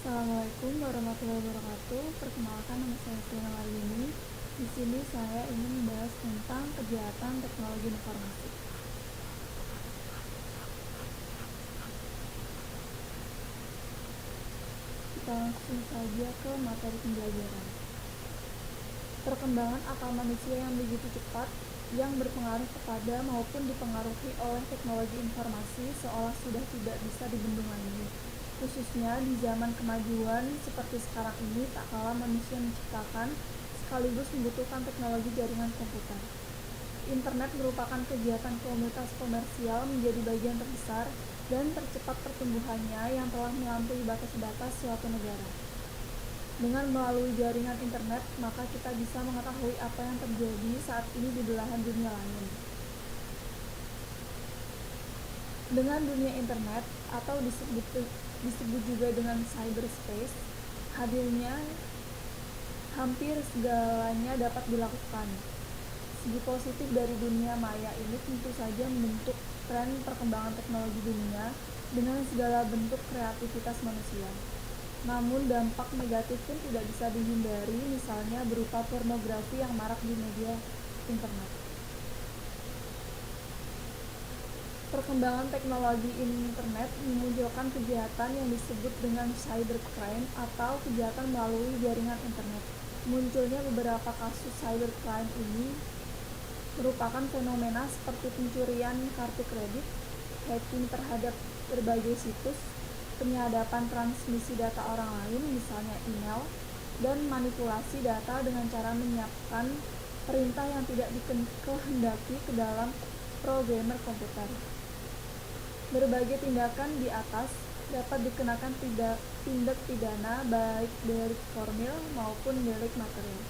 Assalamualaikum warahmatullahi wabarakatuh. Perkenalkan, nama saya Prina Marini. Di sini saya ingin membahas tentang kejahatan teknologi informasi. Kita langsung saja ke materi pembelajaran. Perkembangan akal manusia yang begitu cepat yang berpengaruh kepada maupun dipengaruhi oleh teknologi informasi seolah sudah tidak bisa dibendung lagi. Khususnya di zaman kemajuan seperti sekarang ini, tak kalah manusia menciptakan sekaligus membutuhkan teknologi jaringan komputer. Internet merupakan kegiatan komunitas komersial menjadi bagian terbesar dan tercepat pertumbuhannya yang telah melampaui batas-batas suatu negara. Dengan melalui jaringan internet, maka kita bisa mengetahui apa yang terjadi saat ini di belahan dunia lain. Dengan dunia internet, atau disebut juga dengan cyberspace, hadirnya hampir segalanya dapat dilakukan. Segi positif dari dunia maya ini tentu saja membentuk tren perkembangan teknologi dunia dengan segala bentuk kreativitas manusia. Namun dampak negatif pun tidak bisa dihindari, misalnya berupa pornografi yang marak di media internet. Perkembangan teknologi internet memunculkan kejahatan yang disebut dengan cybercrime atau kejahatan melalui jaringan internet. Munculnya beberapa kasus cybercrime ini merupakan fenomena seperti pencurian kartu kredit, hacking terhadap berbagai situs, penyadapan transmisi data orang lain, misalnya email, dan manipulasi data dengan cara menyiapkan perintah yang tidak dikehendaki ke dalam programmer komputer. Berbagai tindakan di atas dapat dikenakan tindak pidana baik delik formil maupun delik material.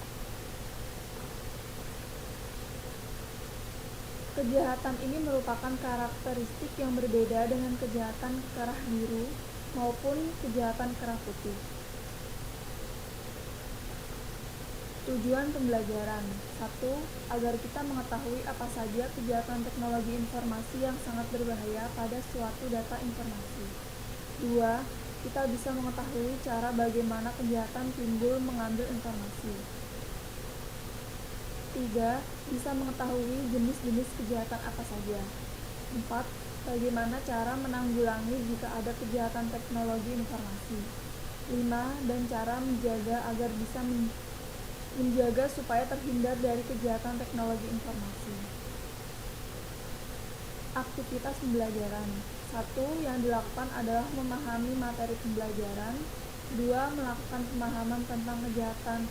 Kejahatan ini merupakan karakteristik yang berbeda dengan kejahatan kerah biru maupun kejahatan kerah putih. Tujuan pembelajaran: 1. Agar kita mengetahui apa saja kejahatan teknologi informasi yang sangat berbahaya pada suatu data informasi. 2. Kita bisa mengetahui cara bagaimana kejahatan timbul mengambil informasi. 3. Bisa mengetahui jenis-jenis kejahatan apa saja. 4. Bagaimana cara menanggulangi jika ada kejahatan teknologi informasi. 5. Dan cara menjaga agar bisa menjaga supaya terhindar dari kejahatan teknologi informasi. Aktivitas pembelajaran: 1. Yang dilakukan adalah memahami materi pembelajaran. 2. Melakukan pemahaman tentang kejahatan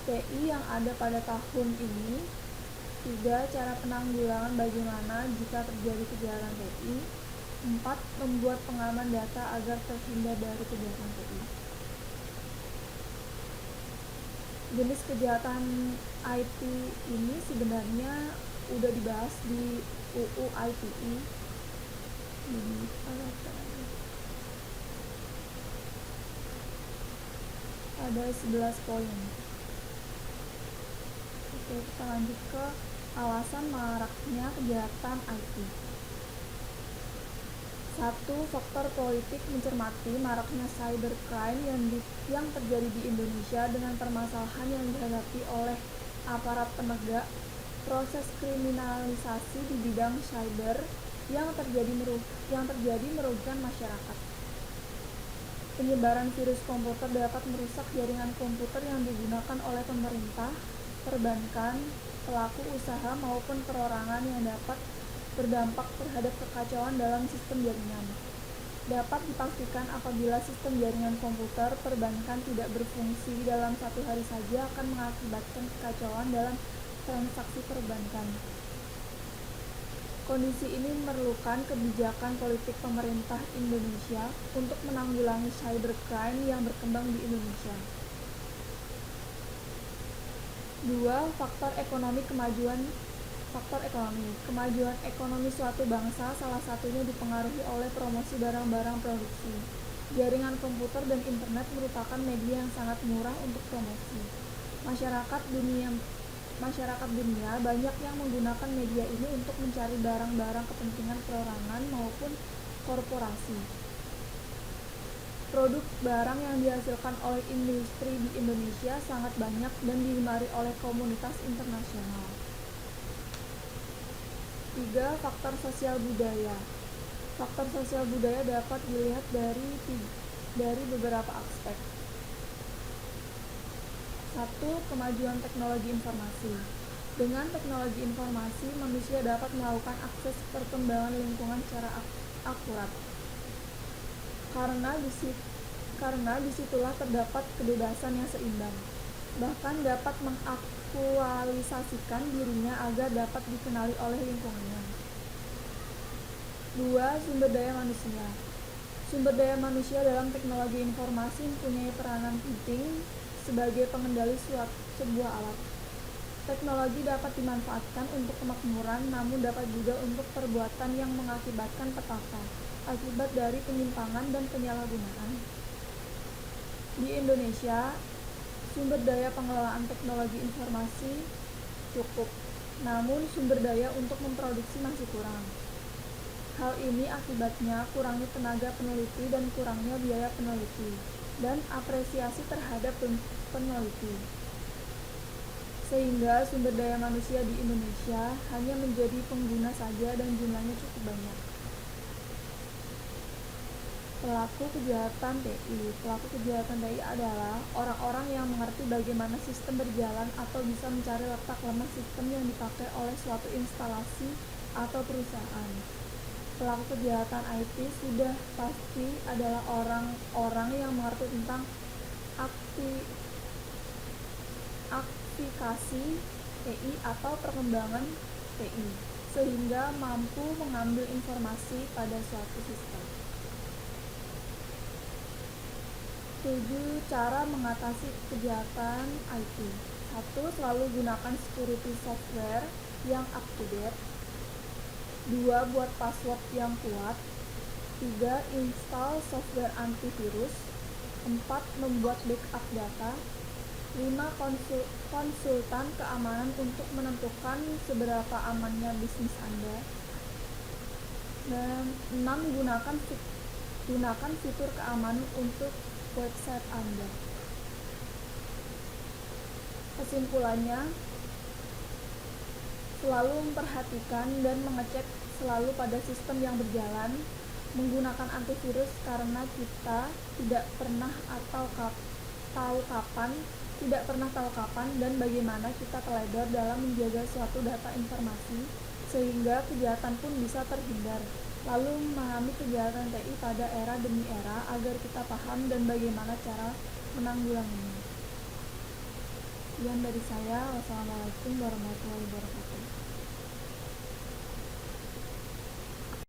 TI yang ada pada tahun ini. 3. Cara penanggulangan bagaimana jika terjadi kejahatan TI. 4. Membuat pengaman data agar terhindar dari kejahatan TI. Jenis kejahatan IT ini sebenarnya udah dibahas di UU ITE. Ada 11 poin. Oke, kita lanjut ke alasan maraknya kejahatan IT. 1. Faktor politik mencermati maraknya cybercrime yang terjadi di Indonesia dengan permasalahan yang dihadapi oleh aparat penegak, proses kriminalisasi di bidang cyber yang terjadi merugikan masyarakat. Penyebaran virus komputer dapat merusak jaringan komputer yang digunakan oleh pemerintah, perbankan, pelaku usaha maupun perorangan yang dapat berdampak terhadap kekacauan dalam sistem jaringan. Dapat dipastikan apabila sistem jaringan komputer perbankan tidak berfungsi dalam satu hari saja akan mengakibatkan kekacauan dalam transaksi perbankan. Kondisi ini memerlukan kebijakan politik pemerintah Indonesia untuk menanggulangi cybercrime yang berkembang di Indonesia. 2. Faktor ekonomi. Kemajuan ekonomi suatu bangsa salah satunya dipengaruhi oleh promosi barang-barang produksi. Jaringan komputer dan internet merupakan media yang sangat murah untuk promosi. Masyarakat dunia banyak yang menggunakan media ini untuk mencari barang-barang kepentingan perorangan maupun korporasi. Produk barang yang dihasilkan oleh industri di Indonesia sangat banyak dan digemari oleh komunitas internasional. 3. Faktor sosial budaya. Faktor sosial budaya dapat dilihat dari beberapa aspek. 1. Kemajuan teknologi informasi. Dengan teknologi informasi, manusia dapat melakukan akses perkembangan lingkungan secara akurat. Karena disitulah terdapat kebebasan yang seimbang. Bahkan dapat mengaktualisasikan dirinya agar dapat dikenali oleh lingkungannya. 2. Sumber daya manusia. Sumber daya manusia dalam teknologi informasi mempunyai peranan penting sebagai pengendali sebuah alat. Teknologi dapat dimanfaatkan untuk kemakmuran, namun dapat juga untuk perbuatan yang mengakibatkan petaka akibat dari penyimpangan dan penyalahgunaan. Di Indonesia, sumber daya pengelolaan teknologi informasi cukup, namun sumber daya untuk memproduksi masih kurang. Hal ini akibatnya kurangnya tenaga peneliti dan kurangnya biaya peneliti, dan apresiasi terhadap peneliti. Sehingga sumber daya manusia di Indonesia hanya menjadi pengguna saja dan jumlahnya cukup banyak. Pelaku kejahatan TI. Pelaku kejahatan TI adalah orang-orang yang mengerti bagaimana sistem berjalan atau bisa mencari letak lemah sistem yang dipakai oleh suatu instalasi atau perusahaan. Pelaku kejahatan IT sudah pasti adalah orang-orang yang mengerti tentang aplikasi TI atau perkembangan TI, sehingga mampu mengambil informasi pada suatu sistem. 7. Cara mengatasi kejahatan IT. 1. Selalu gunakan security software yang up to date. 2. Buat password yang kuat. 3. Install software antivirus. 4. Membuat backup data. 5. Konsultan keamanan untuk menentukan seberapa amannya bisnis Anda. Dan 6. Gunakan fitur keamanan untuk website Anda. Kesimpulannya, selalu memperhatikan dan mengecek selalu pada sistem yang berjalan, menggunakan antivirus karena kita tidak pernah tahu kapan dan bagaimana kita teledor dalam menjaga suatu data informasi sehingga kejahatan pun bisa terhindar. Lalu memahami kejahatan TI pada era demi era agar kita paham dan bagaimana cara menanggulanginya. Sekian dari saya. Wassalamualaikum warahmatullahi wabarakatuh.